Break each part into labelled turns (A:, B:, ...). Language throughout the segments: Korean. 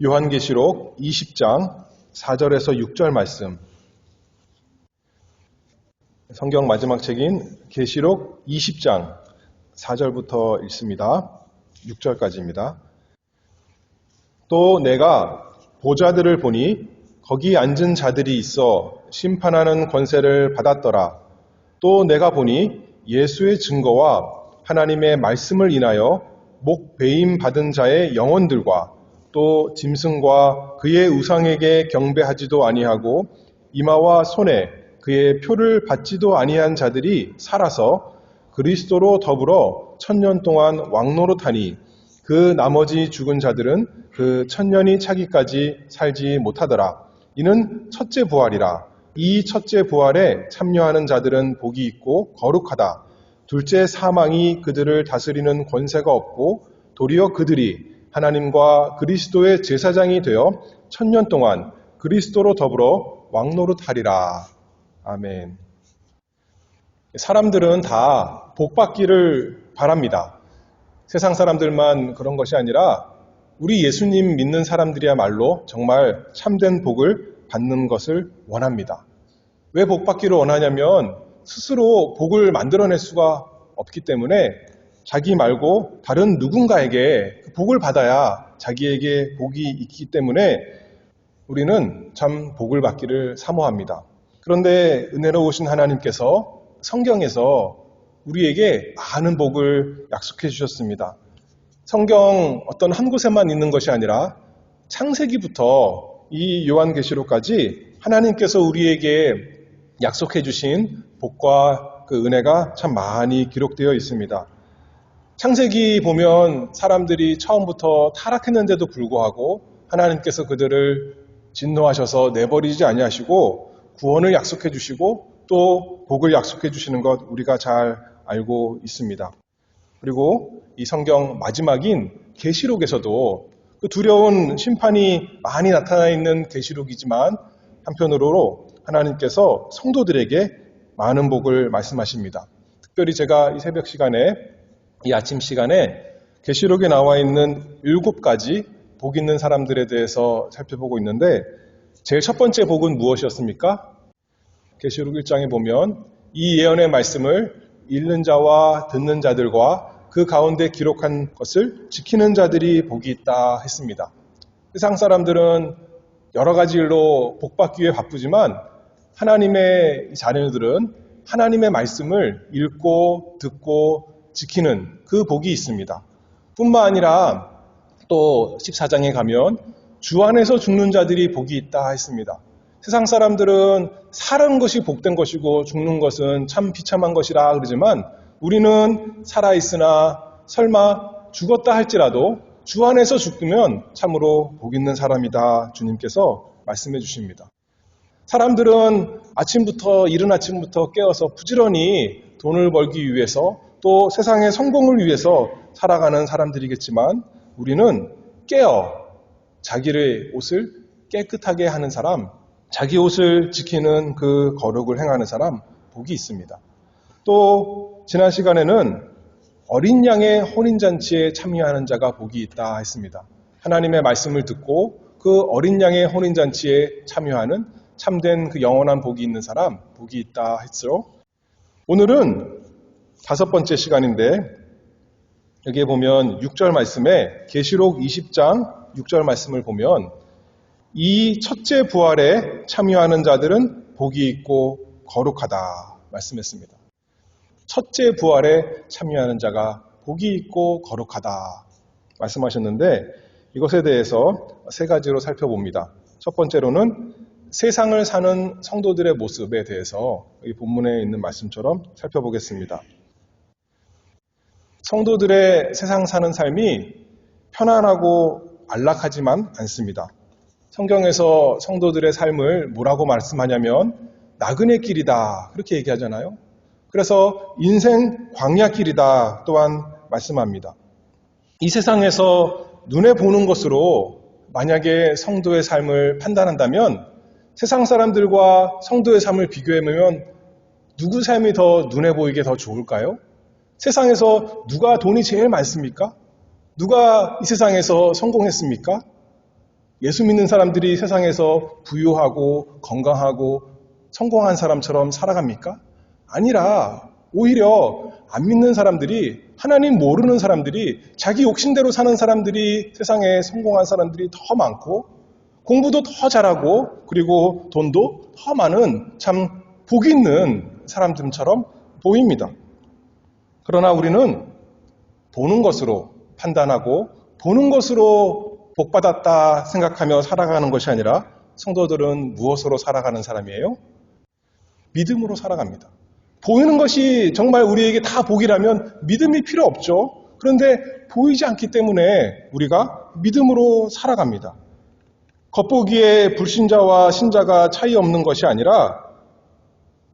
A: 요한계시록 20장 4절에서 6절 말씀. 성경 마지막 책인 계시록 20장 4절부터 읽습니다. 6절까지입니다. 또 내가 보좌들을 보니 거기 앉은 자들이 있어 심판하는 권세를 받았더라. 또 내가 보니 예수의 증거와 하나님의 말씀을 인하여 목 배임 받은 자의 영혼들과 또 짐승과 그의 우상에게 경배하지도 아니하고 이마와 손에 그의 표를 받지도 아니한 자들이 살아서 그리스도로 더불어 1000년 동안 왕노릇하니 그 나머지 죽은 자들은 그 1000년이 차기까지 살지 못하더라. 이는 첫째 부활이라. 이 첫째 부활에 참여하는 자들은 복이 있고 거룩하다. 둘째 사망이 그들을 다스리는 권세가 없고 도리어 그들이 하나님과 그리스도의 제사장이 되어 1000년 동안 그리스도로 더불어 왕노릇하리라. 아멘. 사람들은 다 복받기를 바랍니다. 세상 사람들만 그런 것이 아니라 우리 예수님 믿는 사람들이야말로 정말 참된 복을 받는 것을 원합니다. 왜 복받기를 원하냐면 스스로 복을 만들어낼 수가 없기 때문에 자기 말고 다른 누군가에게 복을 받아야 자기에게 복이 있기 때문에 우리는 참 복을 받기를 사모합니다. 그런데 은혜로우신 하나님께서 성경에서 우리에게 많은 복을 약속해 주셨습니다. 성경 어떤 한 곳에만 있는 것이 아니라 창세기부터 이 요한계시록까지 하나님께서 우리에게 약속해 주신 복과 그 은혜가 참 많이 기록되어 있습니다. 창세기 보면 사람들이 처음부터 타락했는데도 불구하고 하나님께서 그들을 진노하셔서 내버리지 아니하시고 구원을 약속해 주시고 또 복을 약속해 주시는 것 우리가 잘 알고 있습니다. 그리고 이 성경 마지막인 계시록에서도 그 두려운 심판이 많이 나타나 있는 계시록이지만 한편으로 하나님께서 성도들에게 많은 복을 말씀하십니다. 특별히 제가 이 새벽 시간에 이 아침 시간에 계시록에 나와 있는 7가지 복 있는 사람들에 대해서 살펴보고 있는데 제일 첫 번째 복은 무엇이었습니까? 계시록 1장에 보면 이 예언의 말씀을 읽는 자와 듣는 자들과 그 가운데 기록한 것을 지키는 자들이 복이 있다 했습니다. 세상 사람들은 여러 가지 일로 복받기 위해 바쁘지만 하나님의 자녀들은 하나님의 말씀을 읽고 듣고 지키는 그 복이 있습니다. 뿐만 아니라 또 14장에 가면 주 안에서 죽는 자들이 복이 있다 했습니다. 세상 사람들은 사는 것이 복된 것이고 죽는 것은 참 비참한 것이라 그러지만 우리는 살아있으나 설마 죽었다 할지라도 주 안에서 죽으면 참으로 복 있는 사람이다 주님께서 말씀해 주십니다. 사람들은 이른 아침부터 깨어서 부지런히 돈을 벌기 위해서 또 세상의 성공을 위해서 살아가는 사람들이겠지만 우리는 깨어 자기의 옷을 깨끗하게 하는 사람, 자기 옷을 지키는 그 거룩을 행하는 사람 복이 있습니다. 또 지난 시간에는 어린 양의 혼인잔치에 참여하는 자가 복이 있다 했습니다. 하나님의 말씀을 듣고 그 어린 양의 혼인잔치에 참여하는 참된 그 영원한 복이 있는 사람 복이 있다 했죠. 오늘은 5번째 시간인데 여기에 보면 6절 말씀에 계시록 20장 6절 말씀을 보면 이 첫째 부활에 참여하는 자들은 복이 있고 거룩하다 말씀했습니다. 첫째 부활에 참여하는 자가 복이 있고 거룩하다 말씀하셨는데 이것에 대해서 3가지로 살펴봅니다. 첫 번째로는 세상을 사는 성도들의 모습에 대해서 이 본문에 있는 말씀처럼 살펴보겠습니다. 성도들의 세상 사는 삶이 편안하고 안락하지만 않습니다. 성경에서 성도들의 삶을 뭐라고 말씀하냐면 나그네 길이다 그렇게 얘기하잖아요. 그래서 인생 광야길이다 또한 말씀합니다. 이 세상에서 눈에 보는 것으로 만약에 성도의 삶을 판단한다면 세상 사람들과 성도의 삶을 비교해보면 누구 삶이 더 눈에 보이게 더 좋을까요? 세상에서 누가 돈이 제일 많습니까? 누가 이 세상에서 성공했습니까? 예수 믿는 사람들이 세상에서 부유하고 건강하고 성공한 사람처럼 살아갑니까? 아니라 오히려 안 믿는 사람들이, 하나님 모르는 사람들이, 자기 욕심대로 사는 사람들이 세상에 성공한 사람들이 더 많고 공부도 더 잘하고 그리고 돈도 더 많은 참 복 있는 사람들처럼 보입니다. 그러나 우리는 보는 것으로 판단하고 보는 것으로 복받았다 생각하며 살아가는 것이 아니라 성도들은 무엇으로 살아가는 사람이에요? 믿음으로 살아갑니다. 보이는 것이 정말 우리에게 다 복이라면 믿음이 필요 없죠. 그런데 보이지 않기 때문에 우리가 믿음으로 살아갑니다. 겉보기에 불신자와 신자가 차이 없는 것이 아니라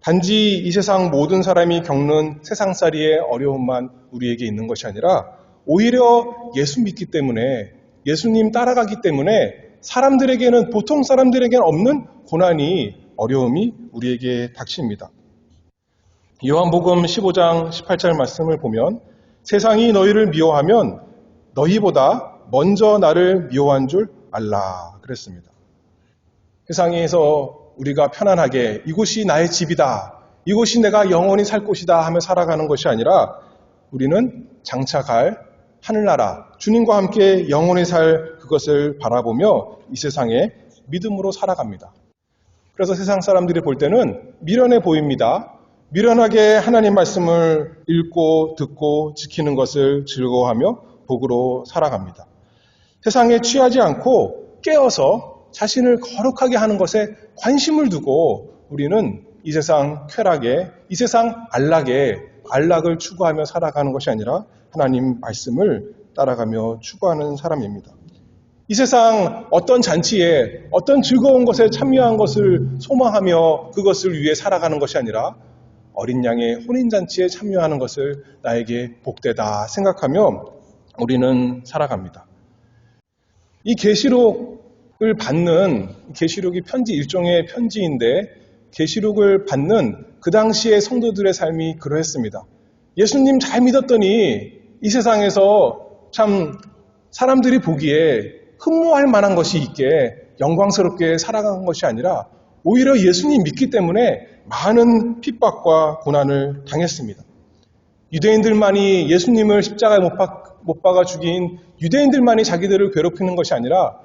A: 단지 이 세상 모든 사람이 겪는 세상살이의 어려움만 우리에게 있는 것이 아니라 오히려 예수 믿기 때문에, 예수님 따라가기 때문에 사람들에게는, 보통 사람들에게는 없는 고난이, 어려움이 우리에게 닥칩니다. 요한복음 15장 18절 말씀을 보면 세상이 너희를 미워하면 너희보다 먼저 나를 미워한 줄 알라 그랬습니다. 세상에서 우리가 편안하게 이곳이 나의 집이다, 이곳이 내가 영원히 살 곳이다 하며 살아가는 것이 아니라 우리는 장차 갈 하늘나라, 주님과 함께 영원히 살 그것을 바라보며 이 세상에 믿음으로 살아갑니다. 그래서 세상 사람들이 볼 때는 미련해 보입니다. 미련하게 하나님 말씀을 읽고 듣고 지키는 것을 즐거워하며 복으로 살아갑니다. 세상에 취하지 않고 깨어서 자신을 거룩하게 하는 것에 관심을 두고 우리는 이 세상 쾌락에, 이 세상 안락을 추구하며 살아가는 것이 아니라 하나님 말씀을 따라가며 추구하는 사람입니다. 이 세상 어떤 잔치에, 어떤 즐거운 것에 참여한 것을 소망하며 그것을 위해 살아가는 것이 아니라 어린 양의 혼인잔치에 참여하는 것을 나에게 복되다 생각하며 우리는 살아갑니다. 이 계시록을 받는, 계시록이 편지, 일종의 편지인데 계시록을 받는 그 당시의 성도들의 삶이 그러했습니다. 예수님 잘 믿었더니 이 세상에서 참 사람들이 보기에 흠모할 만한 것이 있게 영광스럽게 살아간 것이 아니라 오히려 예수님 믿기 때문에 많은 핍박과 고난을 당했습니다. 유대인들만이 예수님을 십자가에 못 박아 죽인 유대인들만이 자기들을 괴롭히는 것이 아니라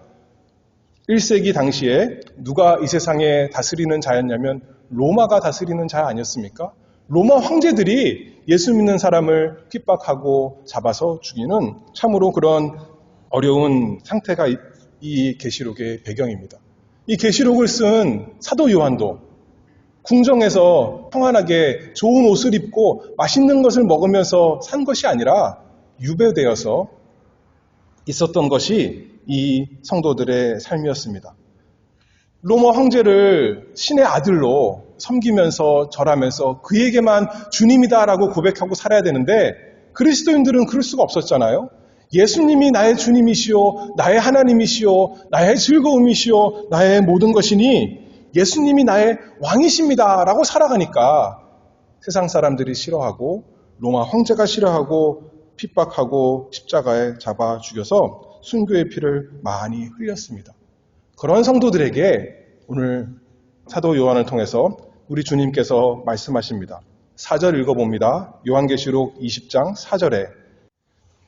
A: 1세기 당시에 누가 이 세상에 다스리는 자였냐면 로마가 다스리는 자 아니었습니까? 로마 황제들이 예수 믿는 사람을 핍박하고 잡아서 죽이는 참으로 그런 어려운 상태가 이 계시록의 배경입니다. 이 계시록을 쓴 사도 요한도 궁정에서 평안하게 좋은 옷을 입고 맛있는 것을 먹으면서 산 것이 아니라 유배되어서 있었던 것이 이 성도들의 삶이었습니다. 로마 황제를 신의 아들로 섬기면서 절하면서 그에게만 주님이다라고 고백하고 살아야 되는데 그리스도인들은 그럴 수가 없었잖아요. 예수님이 나의 주님이시오, 나의 하나님이시오, 나의 즐거움이시오, 나의 모든 것이니 예수님이 나의 왕이십니다 라고 살아가니까 세상 사람들이 싫어하고 로마 황제가 싫어하고 핍박하고 십자가에 잡아 죽여서 순교의 피를 많이 흘렸습니다. 그런 성도들에게 오늘 사도 요한을 통해서 우리 주님께서 말씀하십니다. 4절 읽어봅니다. 요한계시록 20장 4절에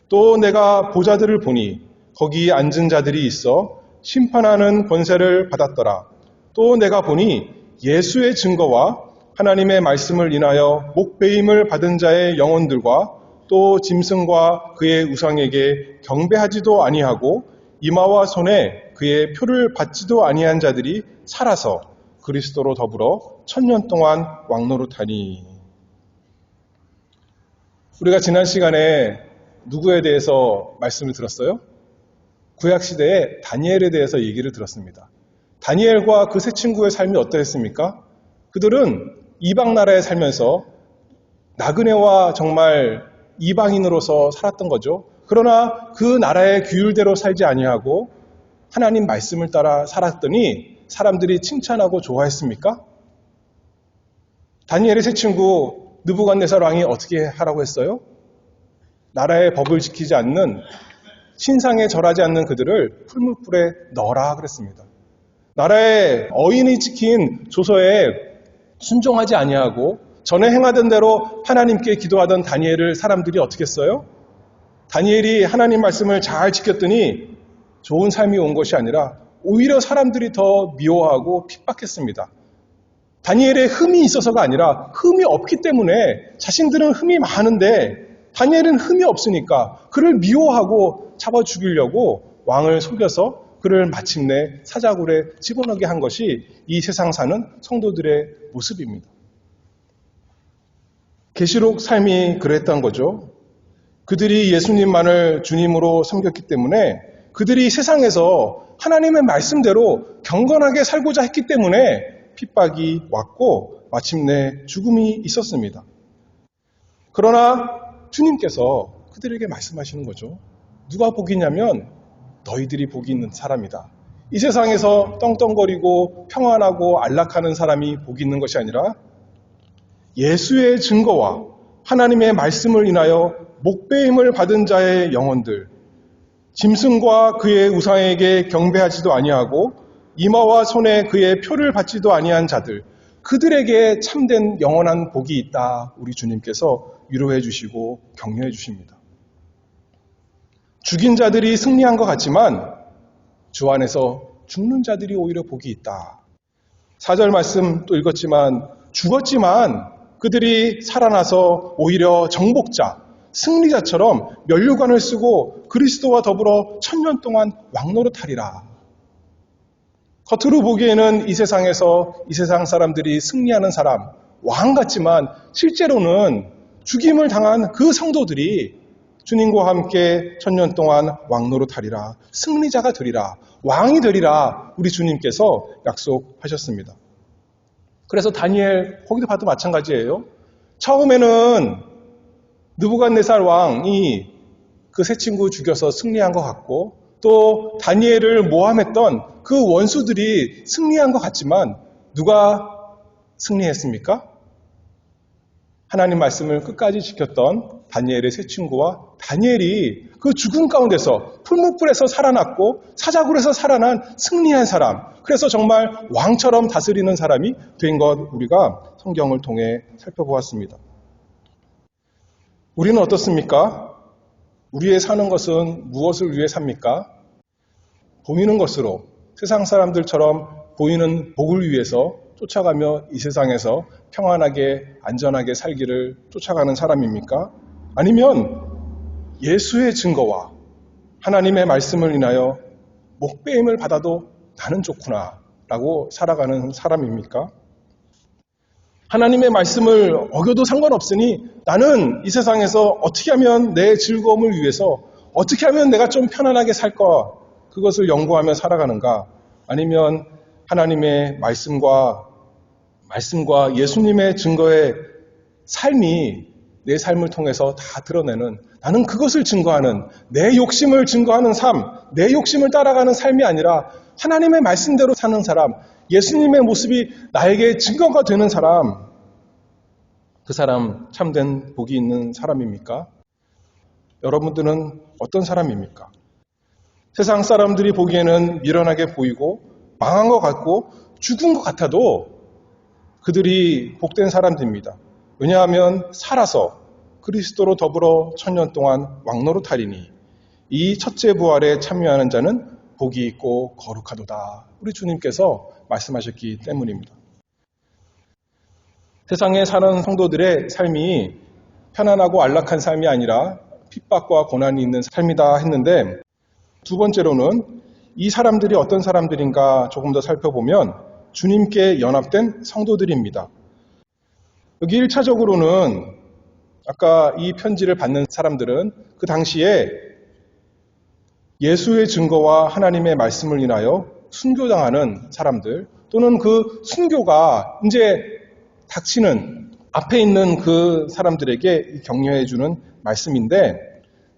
A: 또 내가 보좌들을 보니 거기 앉은 자들이 있어 심판하는 권세를 받았더라. 또 내가 보니 예수의 증거와 하나님의 말씀을 인하여 목배임을 받은 자의 영혼들과 또 짐승과 그의 우상에게 경배하지도 아니하고 이마와 손에 그의 표를 받지도 아니한 자들이 살아서 그리스도로 더불어 1000년 동안 왕노릇하니. 우리가 지난 시간에 누구에 대해서 말씀을 들었어요? 구약시대의 다니엘에 대해서 얘기를 들었습니다. 다니엘과 그 세 친구의 삶이 어떠했습니까? 그들은 이방 나라에 살면서 나그네와 정말 이방인으로서 살았던 거죠. 그러나 그 나라의 규율대로 살지 아니하고 하나님 말씀을 따라 살았더니 사람들이 칭찬하고 좋아했습니까? 다니엘의 세 친구 느부갓네살 왕이 어떻게 하라고 했어요? 나라의 법을 지키지 않는 신상에 절하지 않는 그들을 풀무불에 넣어라 그랬습니다. 나라의 어인이 지킨 조서에 순종하지 아니하고 전에 행하던 대로 하나님께 기도하던 다니엘을 사람들이 어떻게 했어요? 다니엘이 하나님 말씀을 잘 지켰더니 좋은 삶이 온 것이 아니라 오히려 사람들이 더 미워하고 핍박했습니다. 다니엘의 흠이 있어서가 아니라 흠이 없기 때문에 자신들은 흠이 많은데 다니엘은 흠이 없으니까 그를 미워하고 잡아 죽이려고 왕을 속여서 그를 마침내 사자굴에 집어넣게 한 것이 이 세상 사는 성도들의 모습입니다. 계시록 삶이 그랬던 거죠. 그들이 예수님만을 주님으로 섬겼기 때문에 그들이 세상에서 하나님의 말씀대로 경건하게 살고자 했기 때문에 핍박이 왔고 마침내 죽음이 있었습니다. 그러나 주님께서 그들에게 말씀하시는 거죠. 누가 복이 있냐면 너희들이 복이 있는 사람이다. 이 세상에서 떵떵거리고 평안하고 안락하는 사람이 복이 있는 것이 아니라 예수의 증거와 하나님의 말씀을 인하여 목배임을 받은 자의 영혼들, 짐승과 그의 우상에게 경배하지도 아니하고 이마와 손에 그의 표를 받지도 아니한 자들, 그들에게 참된 영원한 복이 있다. 우리 주님께서 위로해 주시고 격려해 주십니다. 죽인 자들이 승리한 것 같지만 주 안에서 죽는 자들이 오히려 복이 있다. 4절 말씀 또 읽었지만 죽었지만 그들이 살아나서 오히려 정복자, 승리자처럼 면류관을 쓰고 그리스도와 더불어 1000년 동안 왕노릇하리라. 겉으로 보기에는 이 세상에서 이 세상 사람들이 승리하는 사람, 왕 같지만 실제로는 죽임을 당한 그 성도들이 주님과 함께 1000년 동안 왕노릇하리라. 승리자가 되리라. 왕이 되리라. 우리 주님께서 약속하셨습니다. 그래서 다니엘 거기도 봐도 마찬가지예요. 처음에는 느부갓네살 왕이 그 세 친구 죽여서 승리한 것 같고 또 다니엘을 모함했던 그 원수들이 승리한 것 같지만 누가 승리했습니까? 하나님 말씀을 끝까지 지켰던 다니엘의 세 친구와 다니엘이 그 죽음 가운데서 풀무불에서 살아났고 사자굴에서 살아난 승리한 사람, 그래서 정말 왕처럼 다스리는 사람이 된 것 우리가 성경을 통해 살펴보았습니다. 우리는 어떻습니까? 우리의 사는 것은 무엇을 위해 삽니까? 보이는 것으로 세상 사람들처럼 보이는 복을 위해서 쫓아가며 이 세상에서 평안하게 안전하게 살기를 쫓아가는 사람입니까? 아니면 예수의 증거와 하나님의 말씀을 인하여 목배임을 받아도 나는 좋구나 라고 살아가는 사람입니까? 하나님의 말씀을 어겨도 상관없으니 나는 이 세상에서 어떻게 하면 내 즐거움을 위해서 어떻게 하면 내가 좀 편안하게 살까 그것을 연구하며 살아가는가? 아니면 하나님의 말씀과 예수님의 증거의 삶이 내 삶을 통해서 다 드러내는, 나는 그것을 증거하는, 내 욕심을 증거하는 삶, 내 욕심을 따라가는 삶이 아니라 하나님의 말씀대로 사는 사람, 예수님의 모습이 나에게 증거가 되는 사람, 그 사람 참된 복이 있는 사람입니까? 여러분들은 어떤 사람입니까? 세상 사람들이 보기에는 미련하게 보이고 망한 것 같고 죽은 것 같아도 그들이 복된 사람들입니다. 왜냐하면 살아서 그리스도로 더불어 1000년 동안 왕노릇하리니 이 첫째 부활에 참여하는 자는 복이 있고 거룩하도다. 우리 주님께서 말씀하셨기 때문입니다. 세상에 사는 성도들의 삶이 편안하고 안락한 삶이 아니라 핍박과 고난이 있는 삶이다 했는데, 두 번째로는 이 사람들이 어떤 사람들인가 조금 더 살펴보면 주님께 연합된 성도들입니다. 여기 1차적으로는 아까 이 편지를 받는 사람들은 그 당시에 예수의 증거와 하나님의 말씀을 인하여 순교당하는 사람들, 또는 그 순교가 이제 닥치는 앞에 있는 그 사람들에게 격려해 주는 말씀인데,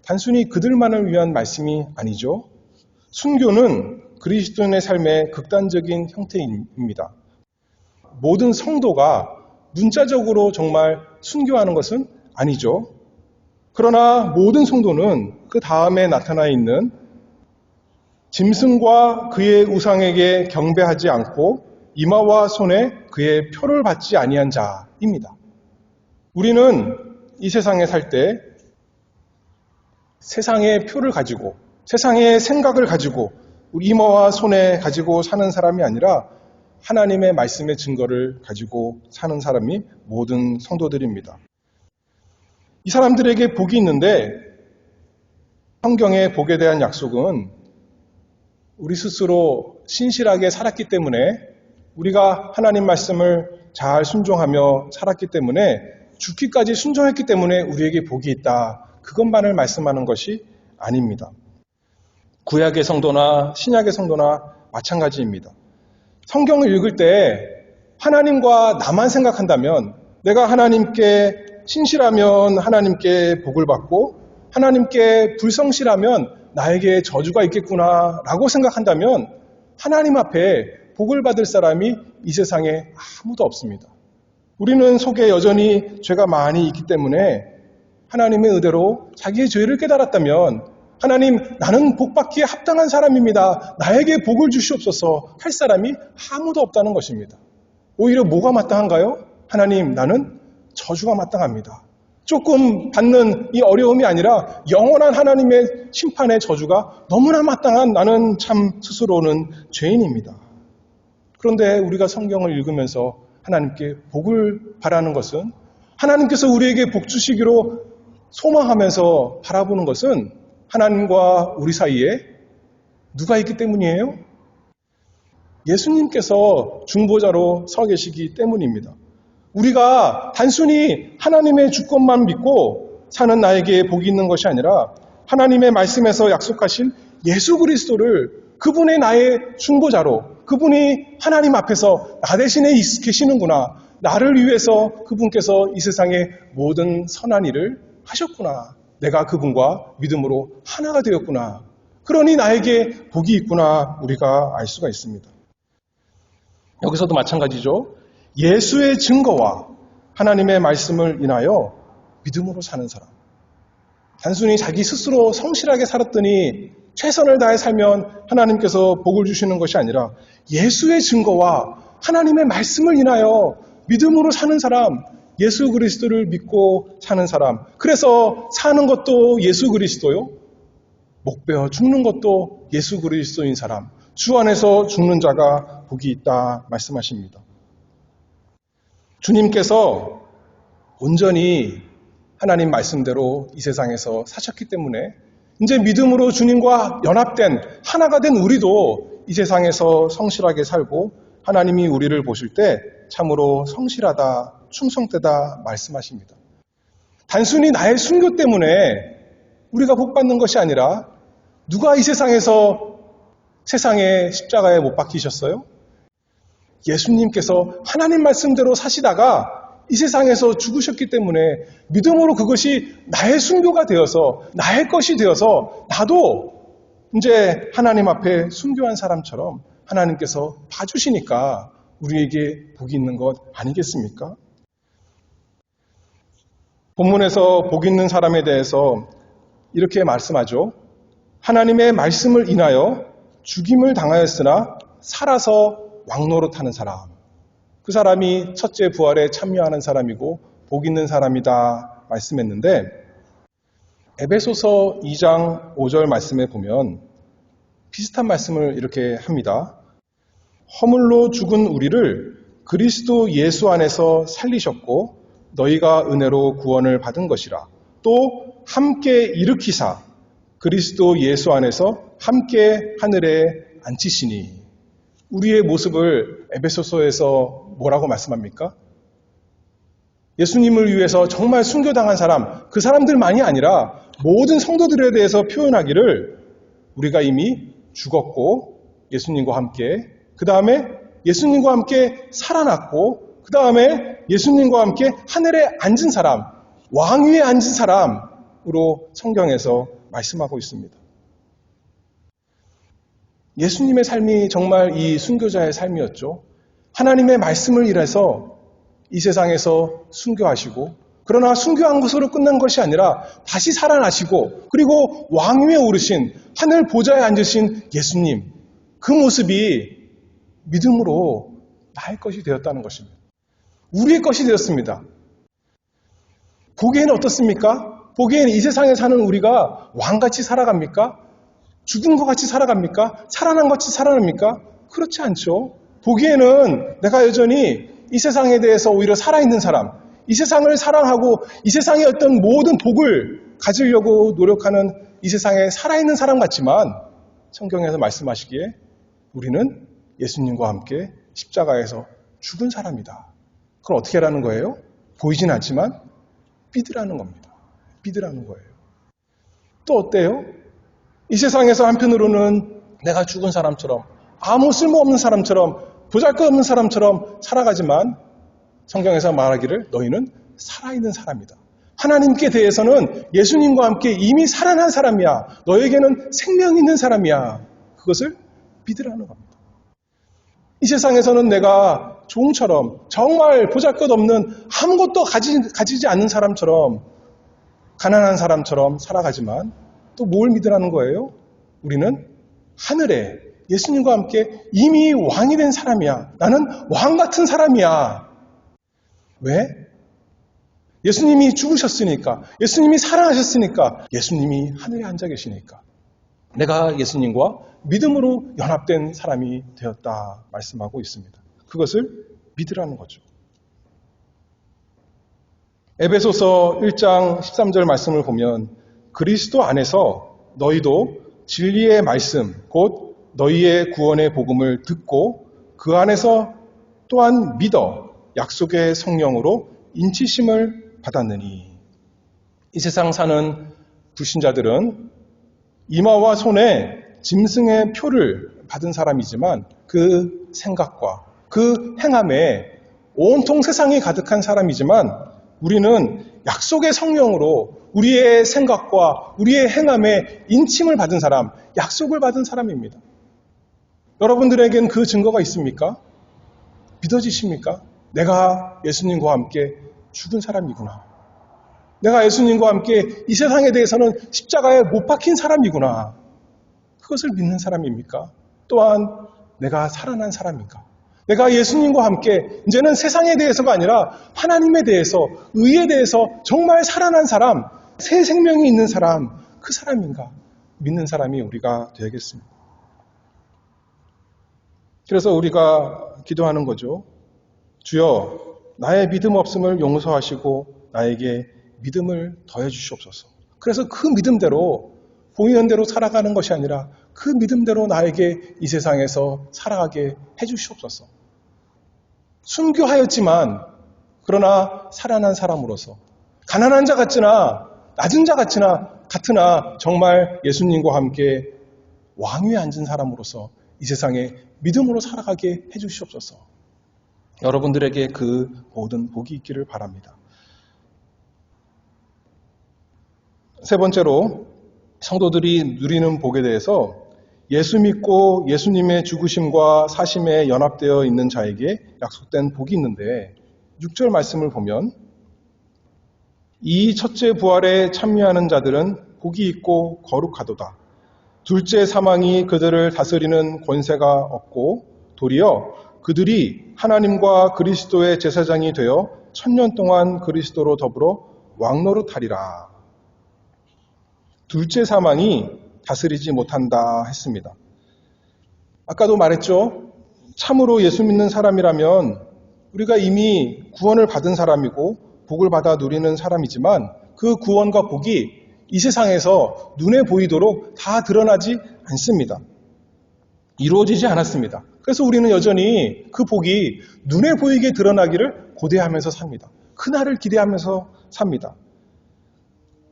A: 단순히 그들만을 위한 말씀이 아니죠. 순교는 그리스도인의 삶의 극단적인 형태입니다. 모든 성도가 문자적으로 정말 순교하는 것은 아니죠. 그러나 모든 성도는 그 다음에 나타나 있는 짐승과 그의 우상에게 경배하지 않고 이마와 손에 그의 표를 받지 아니한 자입니다. 우리는 이 세상에 살 때 세상의 표를 가지고 세상의 생각을 가지고 우리 이마와 손에 가지고 사는 사람이 아니라 하나님의 말씀의 증거를 가지고 사는 사람이 모든 성도들입니다. 이 사람들에게 복이 있는데 성경의 복에 대한 약속은 우리 스스로 신실하게 살았기 때문에 우리가 하나님 말씀을 잘 순종하며 살았기 때문에 죽기까지 순종했기 때문에 우리에게 복이 있다. 그것만을 말씀하는 것이 아닙니다. 구약의 성도나 신약의 성도나 마찬가지입니다. 성경을 읽을 때 하나님과 나만 생각한다면 내가 하나님께 신실하면 하나님께 복을 받고 하나님께 불성실하면 나에게 저주가 있겠구나 라고 생각한다면 하나님 앞에 복을 받을 사람이 이 세상에 아무도 없습니다. 우리는 속에 여전히 죄가 많이 있기 때문에 하나님의 의대로 자기의 죄를 깨달았다면 하나님, 나는 복받기에 합당한 사람입니다. 나에게 복을 주시옵소서 할 사람이 아무도 없다는 것입니다. 오히려 뭐가 마땅한가요? 하나님, 나는 저주가 마땅합니다. 조금 받는 이 어려움이 아니라 영원한 하나님의 심판의 저주가 너무나 마땅한 나는 참 스스로는 죄인입니다. 그런데 우리가 성경을 읽으면서 하나님께 복을 바라는 것은 하나님께서 우리에게 복 주시기로 소망하면서 바라보는 것은 하나님과 우리 사이에 누가 있기 때문이에요? 예수님께서 중보자로 서 계시기 때문입니다. 우리가 단순히 하나님의 주권만 믿고 사는 나에게 복이 있는 것이 아니라 하나님의 말씀에서 약속하신 예수 그리스도를 그분의 나의 중보자로 그분이 하나님 앞에서 나 대신에 계시는구나. 나를 위해서 그분께서 이 세상의 모든 선한 일을 하셨구나. 내가 그분과 믿음으로 하나가 되었구나. 그러니 나에게 복이 있구나 우리가 알 수가 있습니다. 여기서도 마찬가지죠. 예수의 증거와 하나님의 말씀을 인하여 믿음으로 사는 사람. 단순히 자기 스스로 성실하게 살았더니 최선을 다해 살면 하나님께서 복을 주시는 것이 아니라 예수의 증거와 하나님의 말씀을 인하여 믿음으로 사는 사람, 예수 그리스도를 믿고 사는 사람. 그래서 사는 것도 예수 그리스도요. 목베어 죽는 것도 예수 그리스도인 사람. 주 안에서 죽는 자가 복이 있다 말씀하십니다. 주님께서 온전히 하나님 말씀대로 이 세상에서 사셨기 때문에 이제 믿음으로 주님과 연합된 하나가 된 우리도 이 세상에서 성실하게 살고 하나님이 우리를 보실 때 참으로 성실하다, 충성되다 말씀하십니다. 단순히 나의 순교 때문에 우리가 복받는 것이 아니라 누가 이 세상에서 세상에 십자가에 못 박히셨어요? 예수님께서 하나님 말씀대로 사시다가 이 세상에서 죽으셨기 때문에 믿음으로 그것이 나의 순교가 되어서 나의 것이 되어서 나도 이제 하나님 앞에 순교한 사람처럼 하나님께서 봐주시니까 우리에게 복이 있는 것 아니겠습니까? 본문에서 복 있는 사람에 대해서 이렇게 말씀하죠. 하나님의 말씀을 인하여 죽임을 당하였으나 살아서 왕노릇하는 사람. 그 사람이 첫째 부활에 참여하는 사람이고 복 있는 사람이다 말씀했는데 에베소서 2장 5절 말씀에 보면 비슷한 말씀을 이렇게 합니다. 허물로 죽은 우리를 그리스도 예수 안에서 살리셨고 너희가 은혜로 구원을 받은 것이라. 또 함께 일으키사 그리스도 예수 안에서 함께 하늘에 앉히시니. 우리의 모습을 에베소서에서 뭐라고 말씀합니까? 예수님을 위해서 정말 순교당한 사람, 그 사람들만이 아니라 모든 성도들에 대해서 표현하기를 우리가 이미 죽었고 예수님과 함께, 그 다음에 예수님과 함께 살아났고, 그 다음에 예수님과 함께 하늘에 앉은 사람, 왕위에 앉은 사람으로 성경에서 말씀하고 있습니다. 예수님의 삶이 정말 이 순교자의 삶이었죠. 하나님의 말씀을 일해서 이 세상에서 순교하시고 그러나 순교한 것으로 끝난 것이 아니라 다시 살아나시고 그리고 왕위에 오르신 하늘 보좌에 앉으신 예수님, 그 모습이 믿음으로 나의 것이 되었다는 것입니다. 우리의 것이 되었습니다. 보기에는 어떻습니까? 보기에는 이 세상에 사는 우리가 왕같이 살아갑니까? 죽은 것 같이 살아갑니까? 살아난 것 같이 살아납니까? 그렇지 않죠. 보기에는 내가 여전히 이 세상에 대해서 오히려 살아있는 사람, 이 세상을 사랑하고 이 세상의 어떤 모든 복을 가지려고 노력하는 이 세상에 살아있는 사람 같지만 성경에서 말씀하시기에 우리는 예수님과 함께 십자가에서 죽은 사람이다. 그럼 어떻게 하라는 거예요? 보이진 않지만 믿으라는 겁니다. 믿으라는 거예요. 또 어때요? 이 세상에서 한편으로는 내가 죽은 사람처럼 아무 쓸모없는 사람처럼 보잘것없는 사람처럼 살아가지만 성경에서 말하기를 너희는 살아있는 사람이다. 하나님께 대해서는 예수님과 함께 이미 살아난 사람이야. 너에게는 생명 있는 사람이야. 그것을 믿으라는 겁니다. 이 세상에서는 내가 종처럼 정말 보잘것없는 아무것도 가지지 않는 사람처럼 가난한 사람처럼 살아가지만 또 뭘 믿으라는 거예요? 우리는 하늘에 예수님과 함께 이미 왕이 된 사람이야. 나는 왕 같은 사람이야. 왜? 예수님이 죽으셨으니까, 예수님이 살아나셨으니까, 예수님이 하늘에 앉아 계시니까. 내가 예수님과 믿음으로 연합된 사람이 되었다 말씀하고 있습니다. 그것을 믿으라는 거죠. 에베소서 1장 13절 말씀을 보면 그리스도 안에서 너희도 진리의 말씀, 곧 너희의 구원의 복음을 듣고 그 안에서 또한 믿어 약속의 성령으로 인치심을 받았느니. 이 세상 사는 불신자들은 이마와 손에 짐승의 표를 받은 사람이지만 그 생각과 그 행함에 온통 세상이 가득한 사람이지만 우리는 약속의 성령으로 우리의 생각과 우리의 행함에 인침을 받은 사람, 약속을 받은 사람입니다. 여러분들에겐 그 증거가 있습니까? 믿어지십니까? 내가 예수님과 함께 죽은 사람이구나. 내가 예수님과 함께 이 세상에 대해서는 십자가에 못 박힌 사람이구나. 그것을 믿는 사람입니까? 또한 내가 살아난 사람인가? 내가 예수님과 함께 이제는 세상에 대해서가 아니라 하나님에 대해서, 의에 대해서 정말 살아난 사람, 새 생명이 있는 사람, 그 사람인가? 믿는 사람이 우리가 되겠습니다. 그래서 우리가 기도하는 거죠. 주여, 나의 믿음 없음을 용서하시고 나에게 믿음을 더해 주시옵소서. 그래서 그 믿음대로 보이는 대로 살아가는 것이 아니라 그 믿음대로 나에게 이 세상에서 살아가게 해 주시옵소서. 순교하였지만 그러나 살아난 사람으로서 가난한 자 같으나 낮은 자 같으나 정말 예수님과 함께 왕위에 앉은 사람으로서 이 세상에 믿음으로 살아가게 해 주시옵소서. 여러분들에게 그 모든 복이 있기를 바랍니다. 세 번째로 성도들이 누리는 복에 대해서 예수 믿고 예수님의 죽으심과 사심에 연합되어 있는 자에게 약속된 복이 있는데 6절 말씀을 보면 이 첫째 부활에 참여하는 자들은 복이 있고 거룩하도다. 둘째 사망이 그들을 다스리는 권세가 없고 도리어 그들이 하나님과 그리스도의 제사장이 되어 1000년 동안 그리스도로 더불어 왕노릇하리라. 둘째 사망이 다스리지 못한다 했습니다. 아까도 말했죠. 참으로 예수 믿는 사람이라면 우리가 이미 구원을 받은 사람이고 복을 받아 누리는 사람이지만 그 구원과 복이 이 세상에서 눈에 보이도록 다 드러나지 않습니다. 이루어지지 않았습니다. 그래서 우리는 여전히 그 복이 눈에 보이게 드러나기를 고대하면서 삽니다. 그날을 기대하면서 삽니다.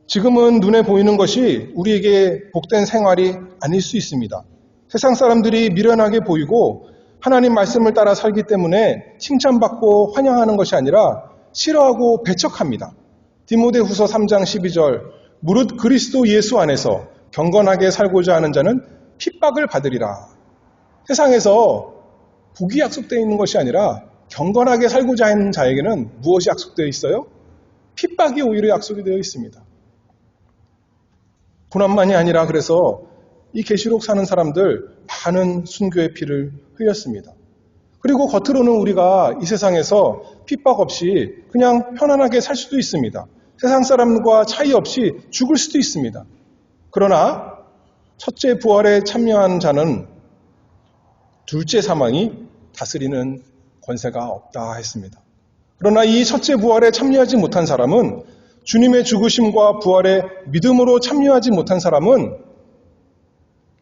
A: 지금은 눈에 보이는 것이 우리에게 복된 생활이 아닐 수 있습니다. 세상 사람들이 미련하게 보이고 하나님 말씀을 따라 살기 때문에 칭찬받고 환영하는 것이 아니라 싫어하고 배척합니다. 디모데후서 3장 12절 무릇 그리스도 예수 안에서 경건하게 살고자 하는 자는 핍박을 받으리라. 세상에서 복이 약속되어 있는 것이 아니라 경건하게 살고자 하는 자에게는 무엇이 약속되어 있어요? 핍박이 오히려 약속이 되어 있습니다. 고난만이 아니라 그래서 이 계시록 사는 사람들 많은 순교의 피를 흘렸습니다. 그리고 겉으로는 우리가 이 세상에서 핍박 없이 그냥 편안하게 살 수도 있습니다. 세상 사람과 차이 없이 죽을 수도 있습니다. 그러나 첫째 부활에 참여한 자는 둘째 사망이 다스리는 권세가 없다 했습니다. 그러나 이 첫째 부활에 참여하지 못한 사람은, 주님의 죽으심과 부활에 믿음으로 참여하지 못한 사람은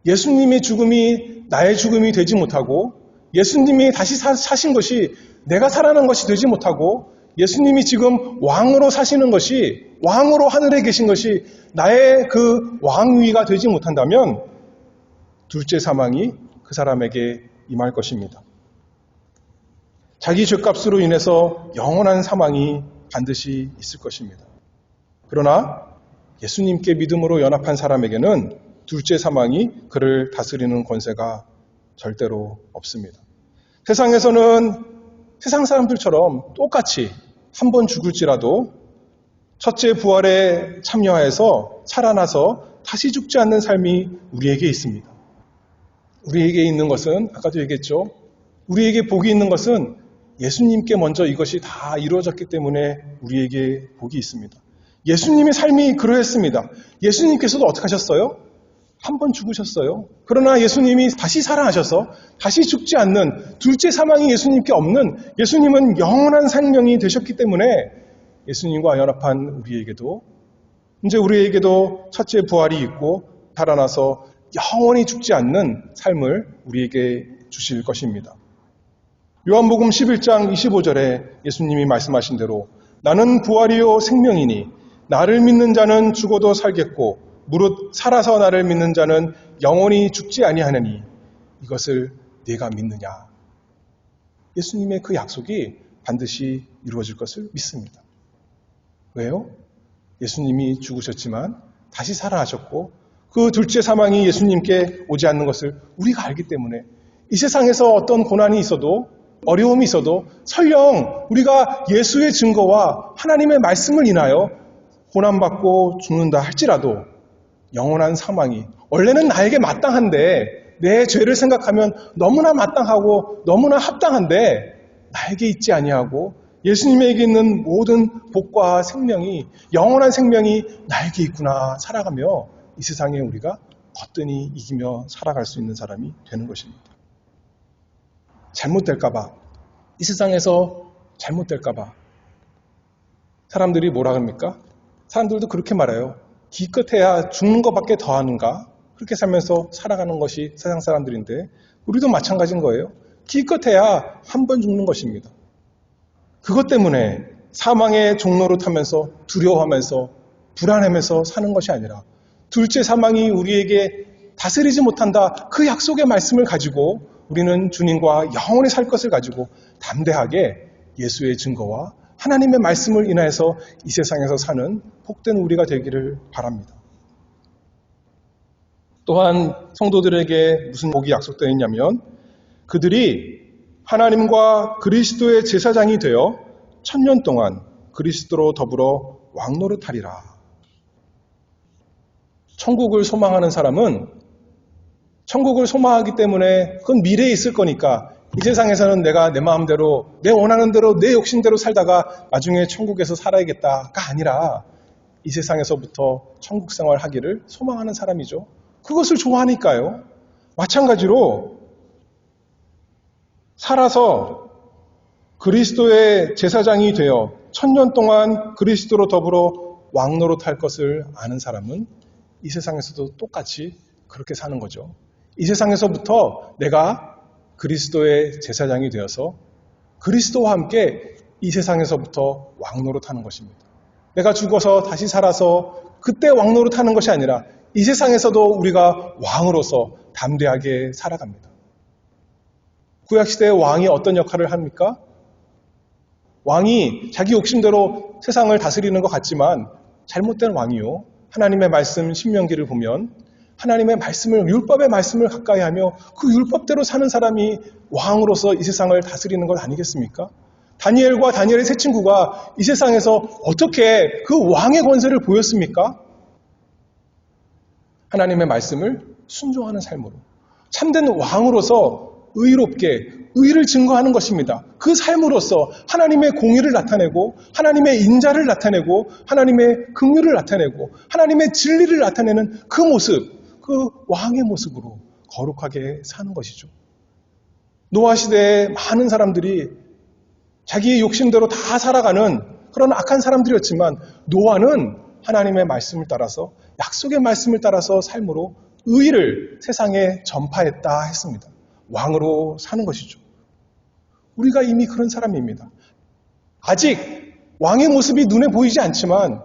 A: 예수님의 죽음이 나의 죽음이 되지 못하고, 예수님이 다시 사신 것이 내가 살아난 것이 되지 못하고, 예수님이 지금 왕으로 사시는 것이, 왕으로 하늘에 계신 것이 나의 그 왕위가 되지 못한다면 둘째 사망이 그 사람에게 임할 것입니다. 자기 죄값으로 인해서 영원한 사망이 반드시 있을 것입니다. 그러나 예수님께 믿음으로 연합한 사람에게는 둘째 사망이 그를 다스리는 권세가 절대로 없습니다. 세상에서는 세상 사람들처럼 똑같이 한 번 죽을지라도 첫째 부활에 참여해서 살아나서 다시 죽지 않는 삶이 우리에게 있습니다. 우리에게 있는 것은, 아까도 얘기했죠, 우리에게 복이 있는 것은 예수님께 먼저 이것이 다 이루어졌기 때문에 우리에게 복이 있습니다. 예수님의 삶이 그러했습니다. 예수님께서도 어떻게 하셨어요? 한 번 죽으셨어요. 그러나 예수님이 다시 살아나셔서 다시 죽지 않는 둘째 사망이 예수님께 없는, 예수님은 영원한 생명이 되셨기 때문에 예수님과 연합한 우리에게도, 이제 우리에게도 첫째 부활이 있고 살아나서 영원히 죽지 않는 삶을 우리에게 주실 것입니다. 요한복음 11장 25절에 예수님이 말씀하신 대로 나는 부활이요 생명이니 나를 믿는 자는 죽어도 살겠고 무릇 살아서 나를 믿는 자는 영원히 죽지 아니하느니 이것을 네가 믿느냐. 예수님의 그 약속이 반드시 이루어질 것을 믿습니다. 왜요? 예수님이 죽으셨지만 다시 살아나셨고 그 둘째 사망이 예수님께 오지 않는 것을 우리가 알기 때문에 이 세상에서 어떤 고난이 있어도, 어려움이 있어도, 설령 우리가 예수의 증거와 하나님의 말씀을 인하여 고난받고 죽는다 할지라도 영원한 사망이, 원래는 나에게 마땅한데, 내 죄를 생각하면 너무나 마땅하고 너무나 합당한데 나에게 있지 아니하고 예수님에게 있는 모든 복과 생명이, 영원한 생명이 나에게 있구나 살아가며 이 세상에 우리가 거뜬히 이기며 살아갈 수 있는 사람이 되는 것입니다. 잘못될까봐, 이 세상에서 잘못될까봐 사람들이 뭐라 합니까? 사람들도 그렇게 말해요. 기껏해야 죽는 것밖에 더 하는가? 그렇게 살면서 살아가는 것이 세상 사람들인데 우리도 마찬가지인 거예요. 기껏해야 한 번 죽는 것입니다. 그것 때문에 사망의 종로를 타면서 두려워하면서 불안하면서 사는 것이 아니라 둘째 사망이 우리에게 다스리지 못한다, 그 약속의 말씀을 가지고 우리는 주님과 영원히 살 것을 가지고 담대하게 예수의 증거와 하나님의 말씀을 인하여서 이 세상에서 사는 복된 우리가 되기를 바랍니다. 또한 성도들에게 무슨 복이 약속되어 있냐면 그들이 하나님과 그리스도의 제사장이 되어 1000년 동안 그리스도로 더불어 왕노릇하리라. 천국을 소망하는 사람은 천국을 소망하기 때문에 그건 미래에 있을 거니까 이 세상에서는 내가 내 마음대로, 내 원하는 대로, 내 욕심대로 살다가 나중에 천국에서 살아야겠다가 아니라 이 세상에서부터 천국 생활하기를 소망하는 사람이죠. 그것을 좋아하니까요. 마찬가지로 살아서 그리스도의 제사장이 되어 1000년 동안 그리스도로 더불어 왕노릇할 것을 아는 사람은 이 세상에서도 똑같이 그렇게 사는 거죠. 이 세상에서부터 내가 그리스도의 제사장이 되어서 그리스도와 함께 이 세상에서부터 왕노릇하는 것입니다. 내가 죽어서 다시 살아서 그때 왕노릇하는 것이 아니라 이 세상에서도 우리가 왕으로서 담대하게 살아갑니다. 구약시대의 왕이 어떤 역할을 합니까? 왕이 자기 욕심대로 세상을 다스리는 것 같지만 잘못된 왕이요. 하나님의 말씀 신명기를 보면 하나님의 말씀을, 율법의 말씀을 가까이 하며 그 율법대로 사는 사람이 왕으로서 이 세상을 다스리는 것 아니겠습니까? 다니엘과 다니엘의 세 친구가 이 세상에서 어떻게 그 왕의 권세를 보였습니까? 하나님의 말씀을 순종하는 삶으로 참된 왕으로서 의롭게 의를 증거하는 것입니다. 그 삶으로서 하나님의 공의를 나타내고 하나님의 인자를 나타내고 하나님의 긍휼을 나타내고 하나님의 진리를 나타내는 그 모습, 그 왕의 모습으로 거룩하게 사는 것이죠. 노아 시대에 많은 사람들이 자기의 욕심대로 다 살아가는 그런 악한 사람들이었지만 노아는 하나님의 말씀을 따라서 약속의 말씀을 따라서 삶으로 의를 세상에 전파했다 했습니다. 왕으로 사는 것이죠. 우리가 이미 그런 사람입니다. 아직 왕의 모습이 눈에 보이지 않지만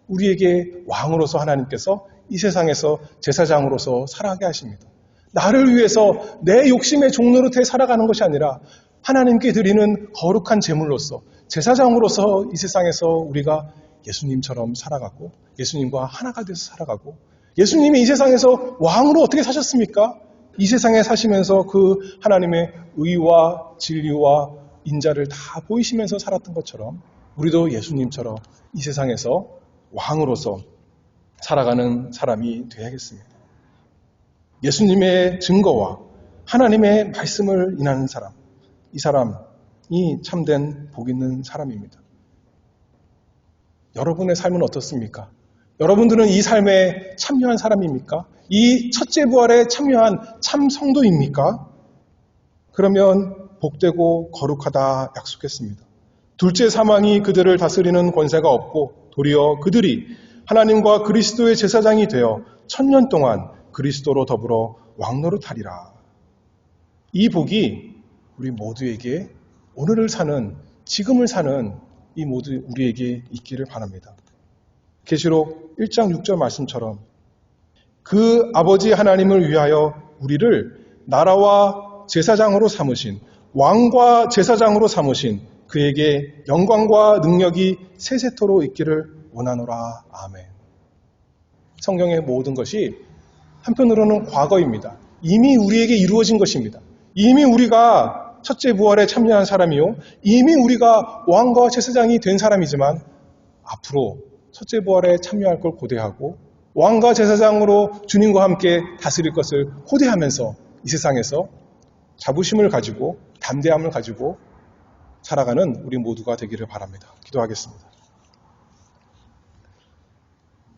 A: 우리에게 왕으로서 하나님께서 이 세상에서 제사장으로서 살아가게 하십니다. 나를 위해서 내 욕심의 종노릇해 살아가는 것이 아니라 하나님께 드리는 거룩한 제물로서 제사장으로서 이 세상에서 우리가 예수님처럼 살아가고 예수님과 하나가 돼서 살아가고 예수님이 이 세상에서 왕으로 어떻게 사셨습니까? 이 세상에 사시면서 그 하나님의 의와 진리와 인자를 다 보이시면서 살았던 것처럼 우리도 예수님처럼 이 세상에서 왕으로서 살아가는 사람이 되어야겠습니다. 예수님의 증거와 하나님의 말씀을 인하는 사람, 이 사람이 참된 복 있는 사람입니다. 여러분의 삶은 어떻습니까? 여러분들은 이 삶에 참여한 사람입니까? 이 첫째 부활에 참여한 참 성도입니까? 그러면 복되고 거룩하다 약속했습니다. 둘째 사망이 그들을 다스리는 권세가 없고 도리어 그들이 하나님과 그리스도의 제사장이 되어 1000년 동안 그리스도로 더불어 왕노릇하리라. 이 복이 우리 모두에게 오늘을 사는, 지금을 사는 이 모두 우리에게 있기를 바랍니다. 계시록 1장 6절 말씀처럼 그 아버지 하나님을 위하여 우리를 나라와 제사장으로 삼으신, 왕과 제사장으로 삼으신 그에게 영광과 능력이 세세토록 있기를 원하노라. 아멘. 성경의 모든 것이 한편으로는 과거입니다. 이미 우리에게 이루어진 것입니다. 이미 우리가 첫째 부활에 참여한 사람이요, 이미 우리가 왕과 제사장이 된 사람이지만 앞으로 첫째 부활에 참여할 걸 고대하고 왕과 제사장으로 주님과 함께 다스릴 것을 고대하면서 이 세상에서 자부심을 가지고 담대함을 가지고 살아가는 우리 모두가 되기를 바랍니다. 기도하겠습니다.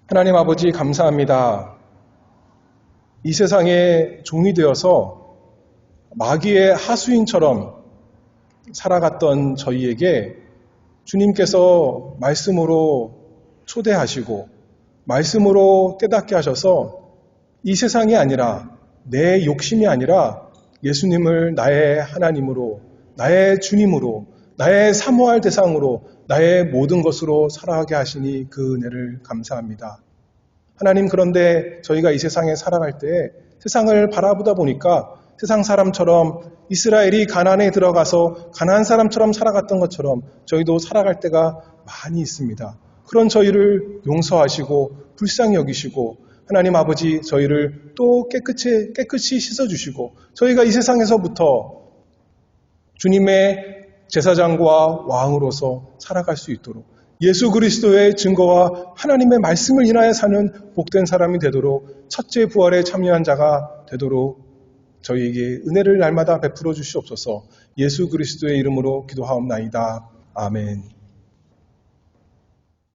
A: 하나님 아버지 감사합니다. 이 세상에 종이 되어서 마귀의 하수인처럼 살아갔던 저희에게 주님께서 말씀으로 초대하시고 말씀으로 깨닫게 하셔서 이 세상이 아니라 내 욕심이 아니라 예수님을 나의 하나님으로, 나의 주님으로, 나의 사모할 대상으로, 나의 모든 것으로 살아가게 하시니 그 은혜를 감사합니다. 하나님, 그런데 저희가 이 세상에 살아갈 때 세상을 바라보다 보니까 세상 사람처럼 이스라엘이 가나안에 들어가서 가나안 사람처럼 살아갔던 것처럼 저희도 살아갈 때가 많이 있습니다. 그런 저희를 용서하시고 불쌍히 여기시고 하나님 아버지 저희를 또 깨끗이 씻어주시고 저희가 이 세상에서부터 주님의 제사장과 왕으로서 살아갈 수 있도록 예수 그리스도의 증거와 하나님의 말씀을 인하여 사는 복된 사람이 되도록 첫째 부활에 참여한 자가 되도록 저희에게 은혜를 날마다 베풀어 주시옵소서. 예수 그리스도의 이름으로 기도하옵나이다. 아멘.